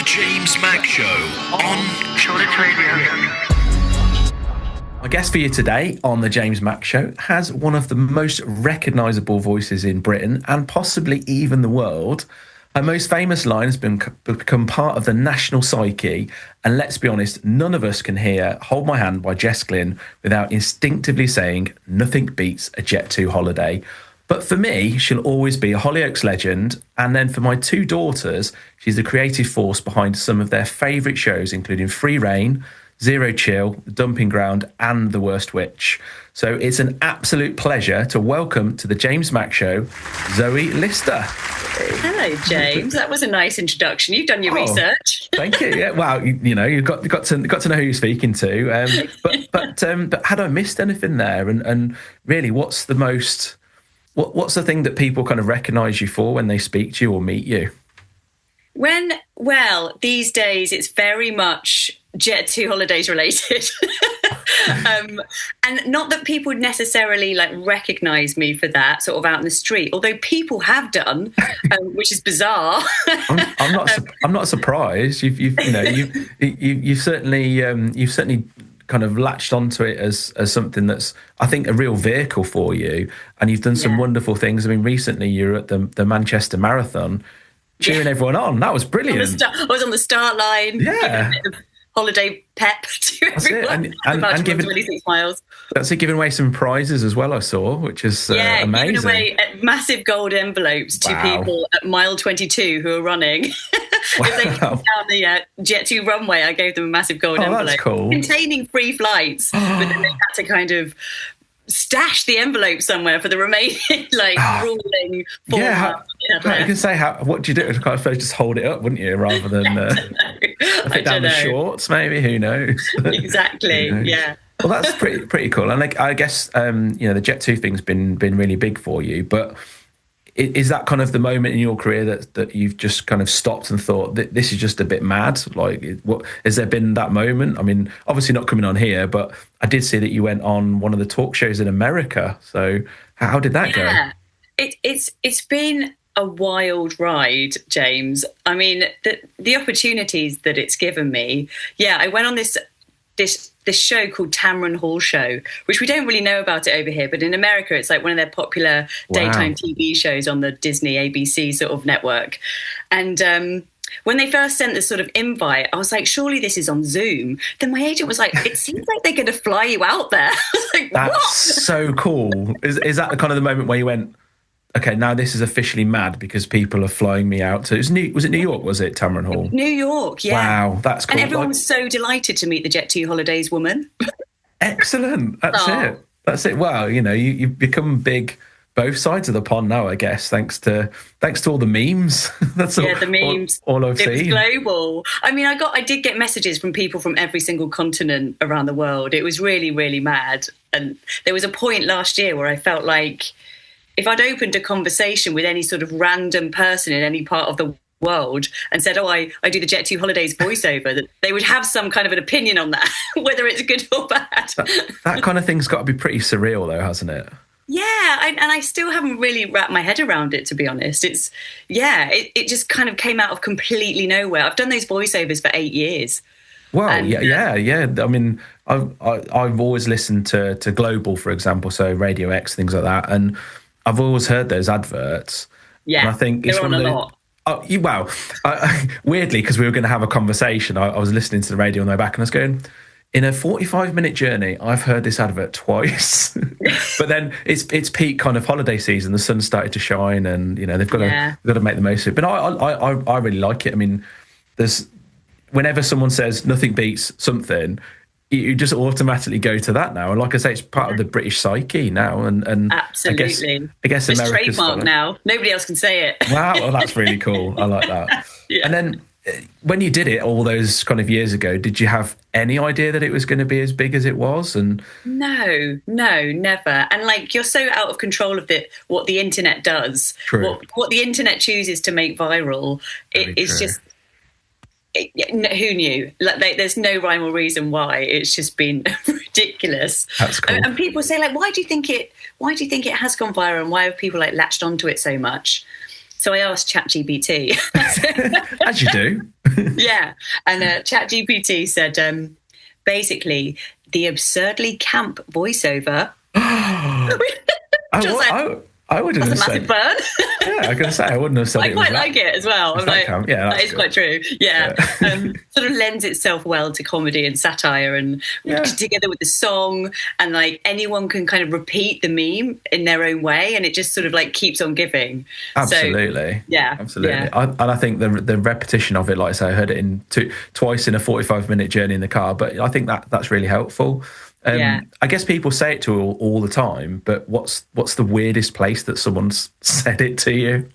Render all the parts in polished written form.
JamesMac Show on Shoreditch Radio. My guest for you today on the JamesMac Show has one of the most recognisable voices in Britain and possibly even the world. Her most famous line has become part of the national psyche, and let's be honest, none of us can hear Hold My Hand by Jess Glynn without instinctively saying nothing beats a Jet2 holiday. But for me, she'll always be a Hollyoaks legend, and then for my two daughters, she's the creative force behind some of their favourite shows, including Free Reign, Zero Chill, The Dumping Ground, and The Worst Witch. So it's an absolute pleasure to welcome to the JamesMac Show, Zoe Lister. Hello, James. That was a nice introduction. You've done your research. Thank you. Yeah, well, you know, you've got to know who you're speaking to. But had I missed anything there? And really, what's the what's the thing that people kind of recognise you for when they speak to you or meet you? These days it's very much Jet2 Holidays related. And not that people would necessarily recognise me for that sort of out in the street, although people have done, which is bizarre. I'm not surprised. You've certainly kind of latched onto it as something that's, I think, a real vehicle for you, and you've done some wonderful things. I mean, recently you were at the Manchester Marathon, cheering everyone on. That was brilliant. I was on the start line. Yeah. Giving a bit of holiday pep to everyone. And giving 26 miles. That's it, giving away some prizes as well, I saw, which is amazing. Giving away massive gold envelopes to people at mile 22 who are running. If they came down the Jet2 runway, I gave them a massive gold envelope. That's cool. Containing free flights, but then they had to kind of stash the envelope somewhere for the remaining ruling form. You can say, what do you do? I suppose just hold it up, wouldn't you, rather than put it down the shorts, maybe? Who knows? Exactly. Yeah. Well, that's pretty cool. And I guess the Jet2 thing's been really big for you. But is that kind of the moment in your career that you've just kind of stopped and thought that this is just a bit mad? What has there been that moment? I mean, obviously not coming on here, but I did see that you went on one of the talk shows in America. So how did that go? It's been a wild ride, James. I mean, the opportunities that it's given me. Yeah, I went on this show called Tamron Hall Show, which we don't really know about it over here, but in America it's like one of their popular daytime TV shows on the Disney ABC sort of network. And when they first sent this sort of invite, I was like, surely this is on Zoom. Then my agent was like, it seems like they're going to fly you out there. I was like, that's what? So cool. Is that the kind of the moment where you went, okay, now this is officially mad because people are flying me out to... Was it New York, was it, Tamron Hall? New York, yeah. Wow, that's cool. And everyone was so delighted to meet the Jet2 Holidays woman. Excellent. That's it. Wow, you've become big both sides of the pond now, I guess, thanks to all the memes. The memes. All I've seen. It was global. I mean, I did get messages from people from every single continent around the world. It was really, really mad. And there was a point last year where I felt like if I'd opened a conversation with any sort of random person in any part of the world and said, I do the Jet2 Holidays voiceover, that they would have some kind of an opinion on that, whether it's good or bad. That kind of thing's got to be pretty surreal, though, hasn't it? Yeah, and I still haven't really wrapped my head around it, to be honest. It just kind of came out of completely nowhere. I've done those voiceovers for 8 years. Well, and, yeah. I mean, I've always listened to Global, for example, so Radio X, things like that, and I've always heard those adverts. Yeah, and I think it's they're on a lot. Weirdly, because we were going to have a conversation, I was listening to the radio on the way back and I was going, in a 45-minute journey, I've heard this advert twice. But then it's peak kind of holiday season. The sun started to shine and, they've got to make the most of it. But I really like it. I mean, whenever someone says nothing beats something, you just automatically go to that now. And like I say, it's part of the British psyche now. And absolutely. I guess it's America's trademark now. Nobody else can say it. Wow, well, that's really cool. I like that. Yeah. And then when you did it all those kind of years ago, did you have any idea that it was going to be as big as it was? And No, never. And you're so out of control of what the internet does. True. What the internet chooses to make viral. It's just... who knew? There's no rhyme or reason why. It's just been ridiculous. That's cool. And people say, why do you think it has gone viral, and why have people latched onto it so much? So I asked ChatGPT. As you do. Yeah. And ChatGPT said, basically, the absurdly camp voiceover. I wouldn't That's have a massive burn. Yeah, I was going to say, I wouldn't have said I it. quite like it as well. I'm like, yeah, that is quite true. Yeah. Sort of lends itself well to comedy and satire, and together with the song, and like anyone can kind of repeat the meme in their own way, and it just sort of like keeps on giving. Absolutely. So, absolutely. Yeah. And I think the repetition of it, like I say, I heard it twice in a 45-minute journey in the car, but I think that's really helpful. I guess people say it to all the time, but what's the weirdest place that someone's said it to you?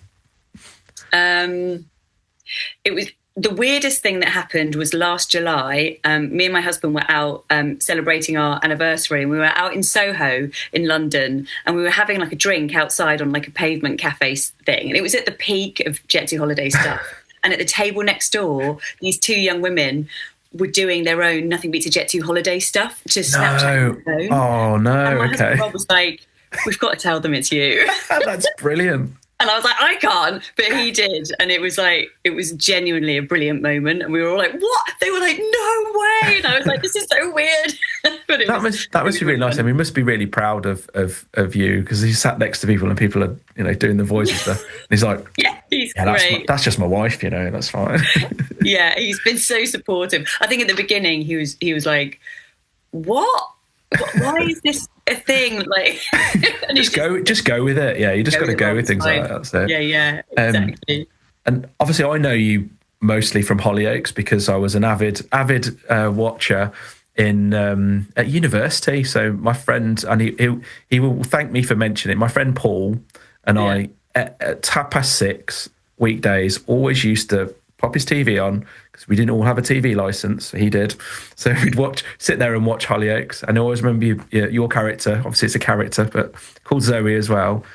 It was the weirdest thing that happened was last July. Me and my husband were out celebrating our anniversary, and we were out in Soho in London, and we were having like a drink outside on like a pavement cafe thing, and it was at the peak of Jet2 Holidays stuff. And at the table next door, these two young women were doing their own Nothing Beats a Jet2 Holiday stuff to Snapchat. No. Oh, no, and my okay. husband Rob was like, we've got to tell them it's you. That's brilliant. And I was like, I can't, but he did. And it was genuinely a brilliant moment. And we were all like, what? They were like, no way. And I was like, this is so weird. But that must be really nice. I mean, we must be really proud of you, because he sat next to people and people are, doing the voice and stuff. And he's like, he's great. That's just my wife, that's fine. Yeah, he's been so supportive. I think at the beginning he was like, what? Why is this a thing? Like, and just go with it. Yeah, you just got to go with things like that. So. Yeah, exactly. And obviously, I know you mostly from Hollyoaks, because I was an avid watcher at university. So my friend, and he will thank me for mentioning it. My friend Paul and I at 6:30 weekdays always used to pop his TV on, because we didn't all have a TV license. He did. So we'd sit there and watch Hollyoaks. And I always remember your character. Obviously, it's a character, but called Zoe as well.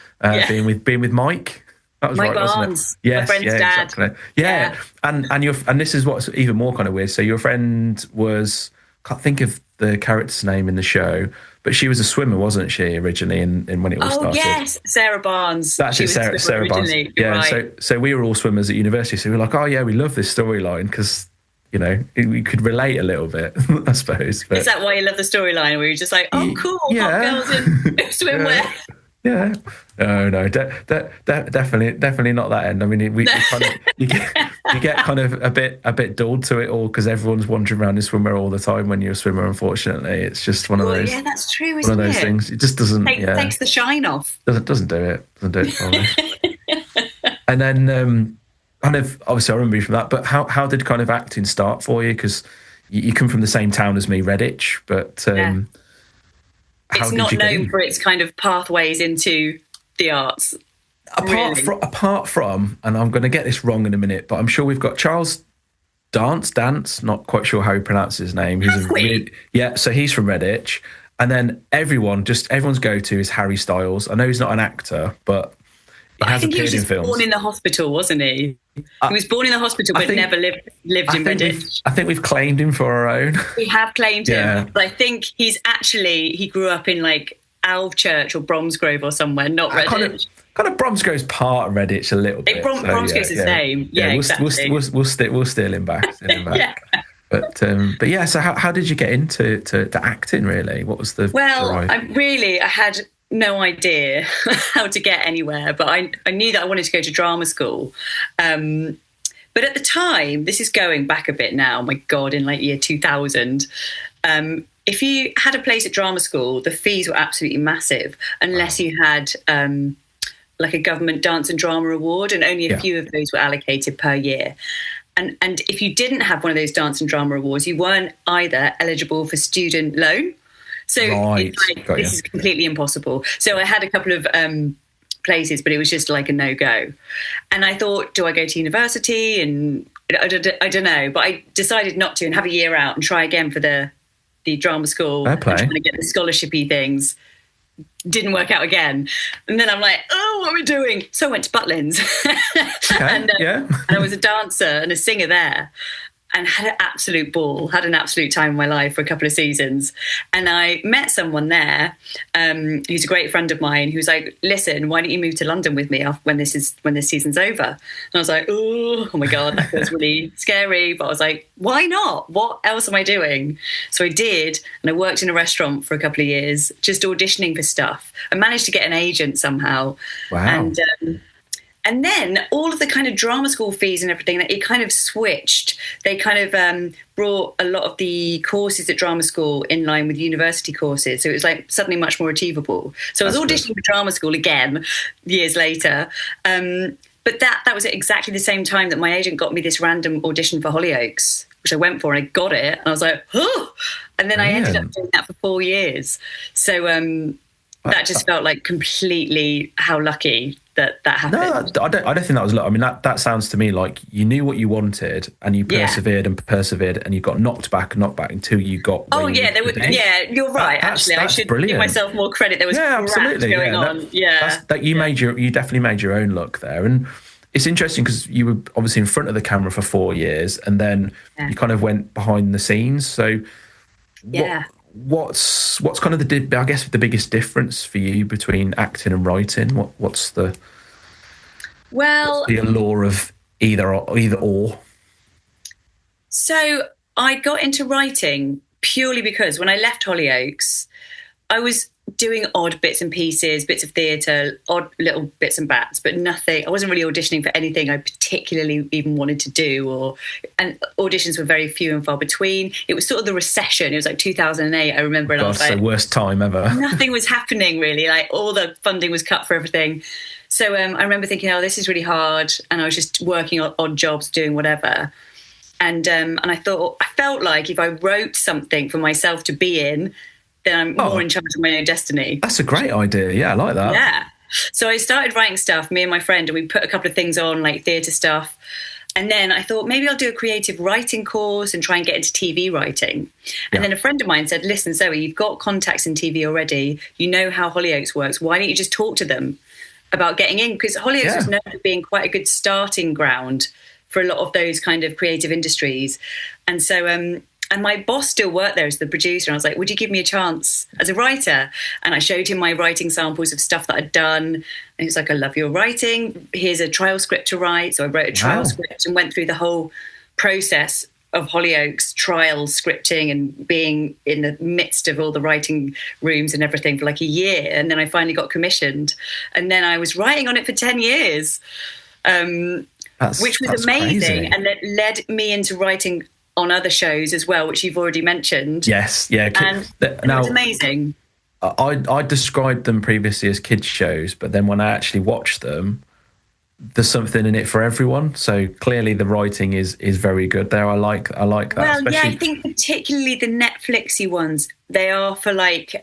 Being with Mike. That was Mike right, Barnes, wasn't it? Yes, my friend's dad. Exactly. Yeah. And this is what's even more kind of weird. So your friend was, can't think of the character's name in the show, but she was a swimmer, wasn't she, originally, in when it all started? Oh, yes, Sarah Barnes. That's it, Sarah Barnes. Yeah, right. So we were all swimmers at university, so we were like, oh, yeah, we love this storyline, because, we could relate a little bit, I suppose. But, is that why you love the storyline, where you're just like, oh, cool, hot girls in swimwear? Yeah. No, definitely not that end. I mean, you get kind of a bit dulled to it all, because everyone's wandering around in swimwear all the time when you're a swimmer. Unfortunately, it's just one of those. Yeah, that's true. Isn't one of those things. It just doesn't. Takes the shine off. Doesn't do it. Doesn't do it for me. And then, kind of, obviously, I remember you from that. But how did kind of acting start for you? Because you come from the same town as me, Shoreditch, but. It's not known for its kind of pathways into the arts. Apart from, and I'm going to get this wrong in a minute, but I'm sure we've got Charles Dance, not quite sure how he pronounces his name. So he's from Shoreditch. And then everyone's go-to is Harry Styles. I know he's not an actor, but he has appeared in films. He was born in the hospital, wasn't he? He was born in the hospital, but never lived in Shoreditch. I think we've claimed him for our own. We have claimed him, but I think he grew up in like Alvechurch or Bromsgrove or somewhere, not Shoreditch. Kind of Bromsgrove's part of Shoreditch a little bit. Bromsgrove's the same. Yeah, exactly. We'll steal him back. Yeah. But yeah. So how did you get into acting? Really, what was the? Well, I had no idea how to get anywhere, but I knew that I wanted to go to drama school. But at the time, this is going back a bit now, my God, in like year 2000, if you had a place at drama school, the fees were absolutely massive, unless you had like a government dance and drama award, and only a few of those were allocated per year. And if you didn't have one of those dance and drama awards, you weren't either eligible for student loan. So this is completely impossible. So I had a couple of places, but it was just like a no-go. And I thought, do I go to university? And I don't know. But I decided not to, and have a year out and try again for the drama school. And trying to get the scholarship-y things. Didn't work out again. And then I'm like, oh, what are we doing? So I went to Butlins. And I was a dancer and a singer there. and had an absolute ball, had an absolute time in my life for a couple of seasons. And I met someone there who's a great friend of mine, who was like, listen, why don't you move to London with me when this season's over? And I was like, oh my God, that feels really scary. But I was like, why not? What else am I doing? So I did. And I worked in a restaurant for a couple of years, just auditioning for stuff. I managed to get an agent somehow. Wow. And then all of the kind of drama school fees and everything, it kind of switched. They kind of brought a lot of the courses at drama school in line with university courses. So it was like suddenly much more achievable. So I was auditioning for drama school again years later. But that was at exactly the same time that my agent got me this random audition for Hollyoaks, which I went for and I got it. And I was like, oh! And then I ended up doing that for 4 years. So that just felt like completely how lucky that happened. No, I don't think that was luck. I mean, that sounds to me like you knew what you wanted and you persevered and persevered and you got knocked back until you got. You're right. Actually, I should give myself more credit. There was absolutely going on. You definitely made your own luck there. And it's interesting because you were obviously in front of the camera for 4 years and then you kind of went behind the scenes. So what's kind of the biggest difference for you between acting and writing? What's the allure of either or? So I got into writing purely because when I left Hollyoaks, I was doing odd bits and pieces, bits of theatre, odd little bits and bats, but nothing. I wasn't really auditioning for anything I particularly even wanted to do, and auditions were very few and far between. It was sort of the recession. It was like 2008, I remember. And I was like, the worst time ever. Nothing was happening really. Like all the funding was cut for everything. So I remember thinking, oh, this is really hard. And I was just working on odd jobs, doing whatever. And I felt like if I wrote something for myself to be in, then I'm more in charge of my own destiny. That's a great idea. Yeah, I like that. Yeah. So I started writing stuff, me and my friend, and we put a couple of things on, like theatre stuff. And then I thought maybe I'll do a creative writing course and try and get into TV writing. And then a friend of mine said, listen, Zoe, you've got contacts in TV already. You know how Hollyoaks works. Why don't you just talk to them about getting in? Because Hollyoaks was known for being quite a good starting ground for a lot of those kind of creative industries. And so... and my boss still worked there as the producer. And I was like, would you give me a chance as a writer? And I showed him my writing samples of stuff that I'd done. And he was like, I love your writing. Here's a trial script to write. So I wrote a trial script and went through the whole process of Hollyoaks trial scripting and being in the midst of all the writing rooms and everything for like a year. And then I finally got commissioned. And then I was writing on it for 10 years, which was amazing. Crazy. And that led me into writing on other shows as well, which you've already mentioned. Yes, yeah. And it was amazing. I described them previously as kids shows, but then when I actually watched them, there's something in it for everyone. So clearly the writing is very good there. I like that. Well, I think particularly the Netflixy ones, they are for like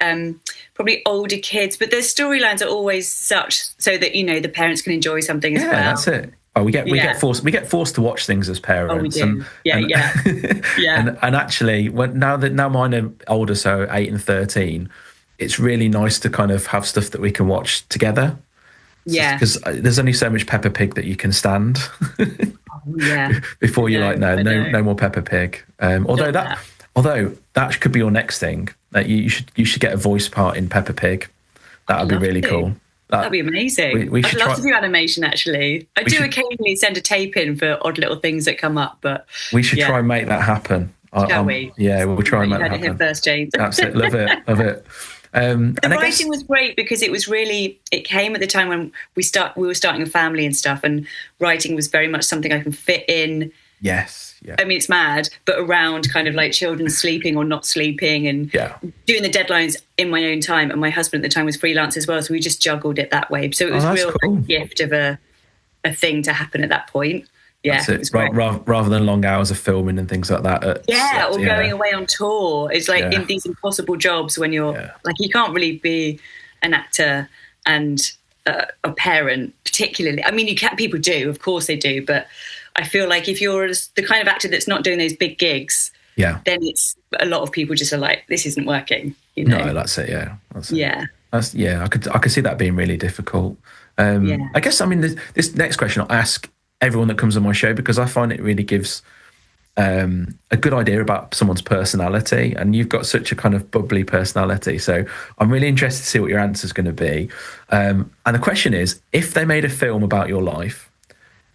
probably older kids, but their storylines are always such so that, you know, the parents can enjoy something as well. Yeah, that's it. Oh, we get forced to watch things as parents. Oh, we do. Yeah. And actually, now mine are older, so 8 and 13. It's really nice to kind of have stuff that we can watch together. Yeah, because there's only so much Peppa Pig that you can stand. Before you're like, no more Peppa Pig. Although that could be your next thing. That you should get a voice part in Peppa Pig. That would be really cool. That'd be amazing. I'd love to do animation, actually. I do occasionally send a tape in for odd little things that come up, but... We should try and make that happen. Shall we? Yeah, we'll try and make that happen. You heard it here first, James. Absolutely. Love it. The writing was great because it came at the time when we were starting a family and stuff, and writing was very much something I can fit in. Yes. Yeah. I mean, it's mad, but around kind of like children sleeping or not sleeping and doing the deadlines in my own time. And my husband at the time was freelance as well, so we just juggled it that way. So it was a real gift of a thing to happen at that point. Yeah, it. Rather than long hours of filming and things like that. Going away on tour. It's like in these impossible jobs when you're like, you can't really be an actor and a parent particularly. I mean, people do, of course they do, but I feel like if you're the kind of actor that's not doing those big gigs, then it's a lot of people just are like, this isn't working. You know? No, that's it. Yeah, I could see that being really difficult. I guess, I mean, this next question I'll ask everyone that comes on my show, because I find it really gives a good idea about someone's personality, and you've got such a kind of bubbly personality. So I'm really interested to see what your answer is going to be. And the question is, if they made a film about your life,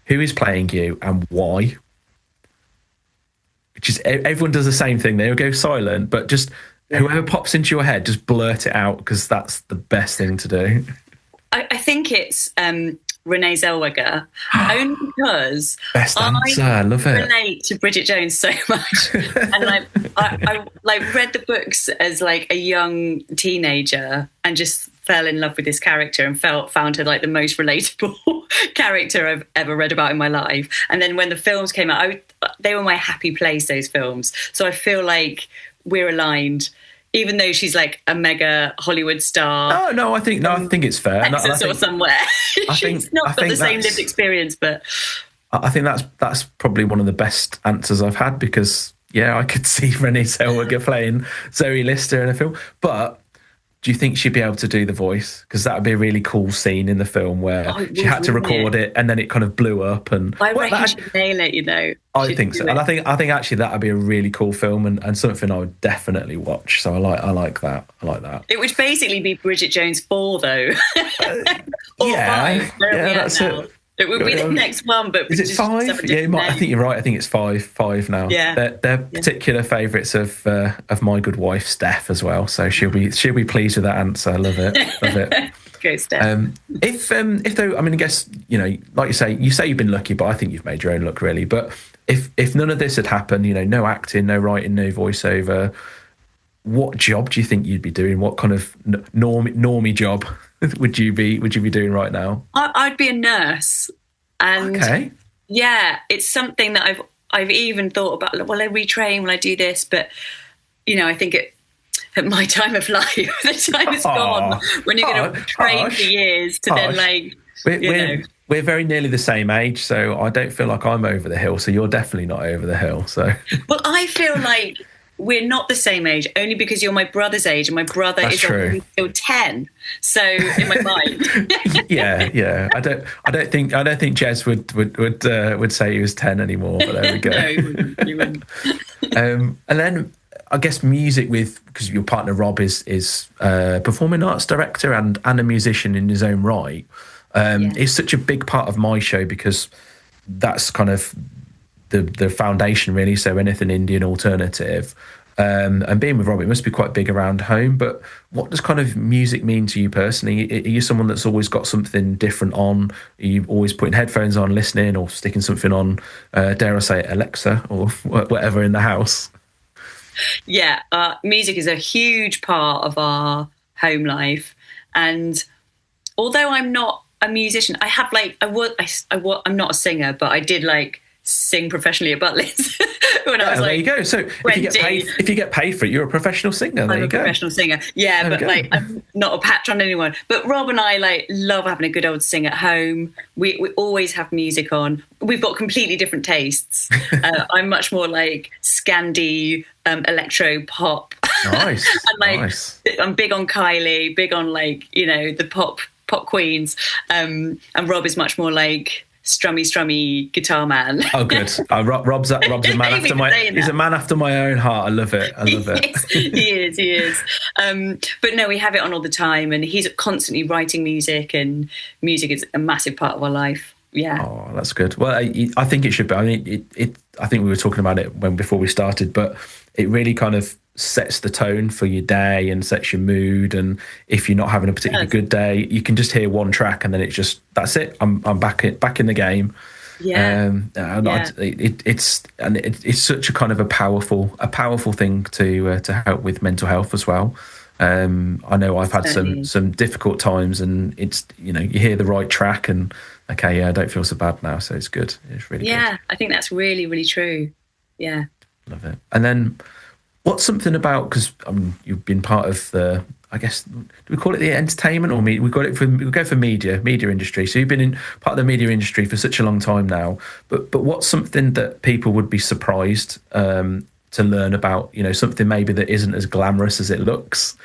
who is playing you and why? Which is, everyone does the same thing. They'll go silent, but just whoever pops into your head, just blurt it out, because that's the best thing to do. I think it's Renee Zellweger, only because best answer. I love it. Relate to Bridget Jones so much, and I read the books as like a young teenager and just fell in love with this character and found her like the most relatable character I've ever read about in my life. And then when the films came out, they were my happy place, those films. So I feel like we're aligned. Even though she's like a mega Hollywood star. No, I think it's fair. Texas or somewhere. She's not got the same lived experience, but I think that's probably one of the best answers I've had, because I could see Renee Zellweger playing Zoe Lister in a film. But do you think she'd be able to do the voice? Because that would be a really cool scene in the film where she had to record it and then it kind of blew up. And I reckon she'd nail it, you know. I think so. And I think actually that would be a really cool film and something I would definitely watch. So I like that. It would basically be Bridget Jones 4, though. Or 5. That's it. It would be the next one, but is it 5? Yeah, I think you're right. I think it's 5 now. Yeah, they're particular favourites of my good wife Steph as well. So she'll be pleased with that answer. I love it. Go Steph. If though, I mean, I guess like you say you've been lucky, but I think you've made your own luck really. But if none of this had happened, no acting, no writing, no voiceover, what job do you think you'd be doing? What kind of normie job would you be doing right now? I'd be a nurse, and okay. It's something that I've even thought about. Will I retrain? Will I do this? But I think at my time of life, the time is gone when you're going to train for years to then We're very nearly the same age, so I don't feel like I'm over the hill. So you're definitely not over the hill. So well, I feel like we're not the same age, only because you're my brother's age, and my brother is only still 10. So in my mind, yeah. I don't think Jez would say he was 10 anymore. But there we go. No, he wouldn't. And then I guess music, because your partner Rob is a performing arts director and a musician in his own right, is such a big part of my show, because that's kind of the foundation really. So anything Indian alternative, and being with Rob, it must be quite big around home. But what does kind of music mean to you personally? Are you someone that's always got something different on? Are you always putting headphones on, listening, or sticking something on, dare I say Alexa or whatever in the house? Yeah, music is a huge part of our home life, and although I'm not a musician, I have I'm not a singer, but I did sing professionally at Butlins when I was there you go. So if you get paid for it, you're a professional singer. There you go. Professional singer. Yeah, but I'm not a patch on anyone. But Rob and I love having a good old sing at home. We always have music on. We've got completely different tastes. I'm much more Scandi, electro pop. Nice. And nice. I'm big on Kylie, big on the pop queens. And Rob is much more strummy guitar man. Oh, good. Rob's a man after he's a man after my own heart. I love it. He is. But no, we have it on all the time, and he's constantly writing music, and music is a massive part of our life. Yeah. Oh, that's good. Well, I think it should be. I mean, I think we were talking about it before we started, but it really kind of sets the tone for your day and sets your mood. And if you're not having a particularly good day, you can just hear one track and then it's just, that's it. I'm back in the game. Yeah. It's such a kind of a powerful thing to help with mental health as well. I know I've had some difficult times, and it's you hear the right track and okay, I don't feel so bad now, so it's good. It's really good. Yeah, I think that's really, really true. Yeah, love it. And then what's something about, because you've been part of the, I guess, do we call it the entertainment or media? We go for media industry. So you've been in part of the media industry for such a long time now. But what's something that people would be surprised to learn about? Something maybe that isn't as glamorous as it looks.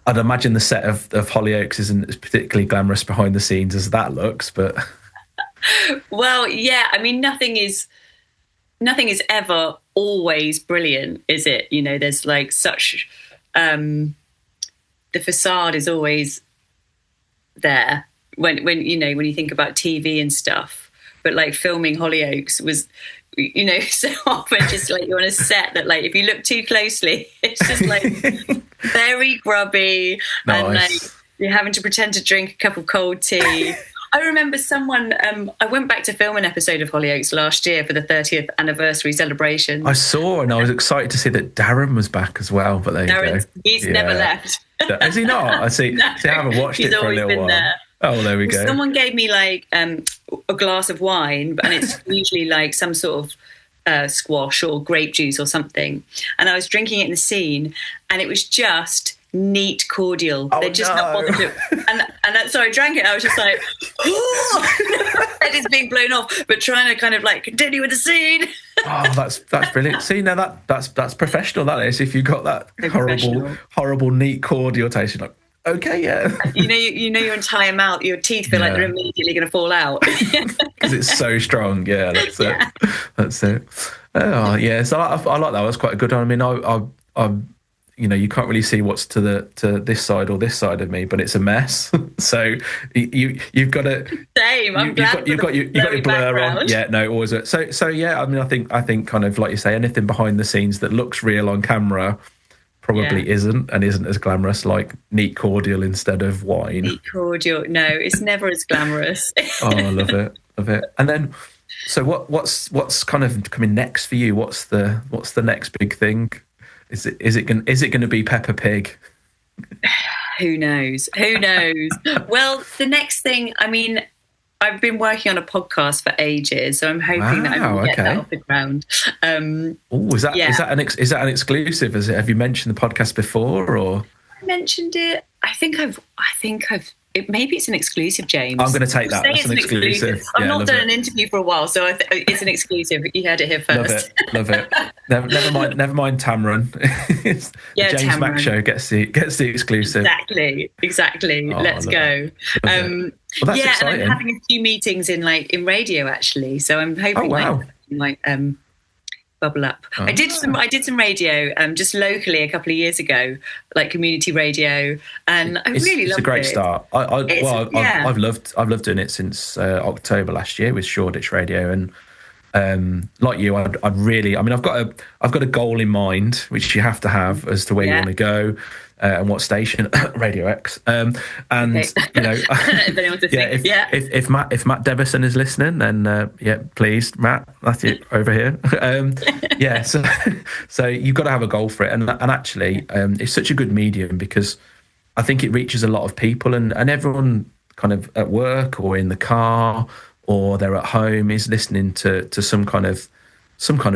I'd imagine the set of Hollyoaks isn't as particularly glamorous behind the scenes as that looks, but. Well, yeah. I mean, nothing is nothing is ever always brilliant, is it? You know, there's like such the facade is always there when you know, when you think about TV and stuff. But like filming Hollyoaks was, you know, so often just like you're on a set that like if you look too closely, it's just like very grubby. Nice. And like you're having to pretend to drink a cup of cold tea. I remember someone, I went back to film an episode of Hollyoaks last year for the 30th anniversary celebration. I saw, and I was excited to see that Darren was back as well, but there you go. He's never left. Has he not? I see. No, see, I haven't watched it for a little while. There. Oh, there we go. Someone gave me like a glass of wine, and it's usually like some sort of squash or grape juice or something. And I was drinking it in the scene, and it was just neat cordial. Oh, They're just not bothered to. And so I drank it. I was just like, head is being blown off, but trying to kind of like continue with the scene. Oh, that's brilliant. See, now that's professional. That is, if you got that horrible neat cordial taste, you're like, okay, yeah. You know your entire mouth, your teeth feel like they're immediately going to fall out because it's so strong. Yeah, that's it. That's it. Oh, yeah. So I like that. That's quite a good one. I mean, I you know, you can't really see what's to this side or this side of me, but it's a mess. So you've got to. Same. I'm glad you've got your blur background on. Yeah, no, always. So yeah. I mean, I think kind of like you say, anything behind the scenes that looks real on camera probably isn't as glamorous, like neat cordial instead of wine. Neat cordial. No, it's never as glamorous. Oh, I love it. And then, so what's kind of coming next for you? What's the next big thing? Is it going to be Peppa Pig? Who knows? Well, the next thing, I mean, I've been working on a podcast for ages, so I'm hoping that I will get that off the ground. Is that an exclusive? Have you mentioned the podcast before, or? I mentioned it. I think I've. Maybe it's an exclusive, James. I'm going to take that. That's an exclusive. I've not done an interview for a while, so it's an exclusive. You heard it here first. Love it. Never mind, Tamron. The JamesMac show gets the exclusive. Exactly. Let's go. Well, that's exciting. And I'm having a few meetings in radio actually, so I'm hoping bubble up. Oh. I did some radio just locally a couple of years ago, like community radio, and I really loved it. It's a great start. I've loved doing it since October last year with Shoreditch Radio, and like you, I've got a goal in mind, which you have to have as to where you want to go. And what station? Radio X. You know, if Matt Devison is listening, then please, Matt, that's it over here. So you've got to have a goal for it, and actually, it's such a good medium because I think it reaches a lot of people, and everyone kind of at work or in the car or they're at home is listening to some kind of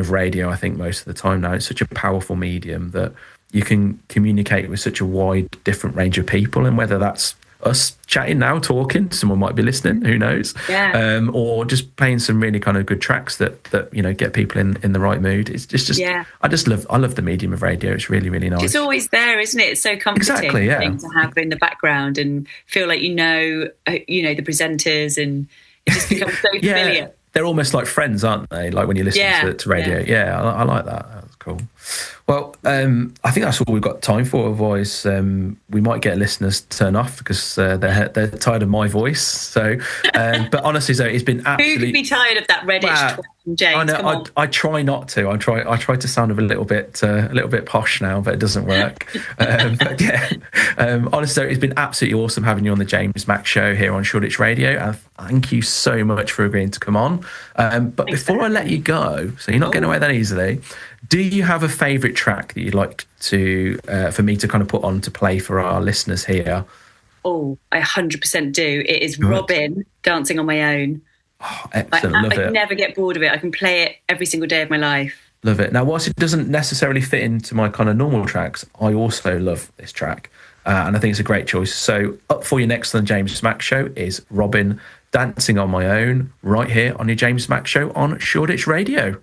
radio. I think most of the time now, it's such a powerful medium that you can communicate with such a wide, different range of people, and whether that's us chatting now, talking, someone might be listening, who knows? Yeah. Or just playing some really kind of good tracks that you know get people in the right mood. It's just I love the medium of radio. It's really, really nice. It's always there, isn't it? It's so comforting to have in the background and feel like you know the presenters, and it just becomes so familiar. They're almost like friends, aren't they? Like when you listen to radio. Yeah, I like that. That's cool. Well, I think that's all we've got time for. Otherwise, we might get listeners turn off because they're tired of my voice. So, but honestly, Zoe, it's been absolutely. Who could be tired of that reddish twang, James? I know. I try not to. I try to sound a little bit posh now, but it doesn't work. But yeah, honestly, it's been absolutely awesome having you on the JamesMac show here on Shoreditch Radio. And thank you so much for agreeing to come on. But before I let you go, so you're not getting away that easily. Do you have a favourite track that you'd like to for me to kind of put on to play for our listeners here? Oh, I 100% do. It is Robin, Dancing on My Own. Oh, excellent. Love it. I never get bored of it. I can play it every single day of my life. Love it. Now, whilst it doesn't necessarily fit into my kind of normal tracks, I also love this track. And I think it's a great choice. So up for your next on the JamesMac show is Robin, Dancing on My Own, right here on your JamesMac show on Shoreditch Radio.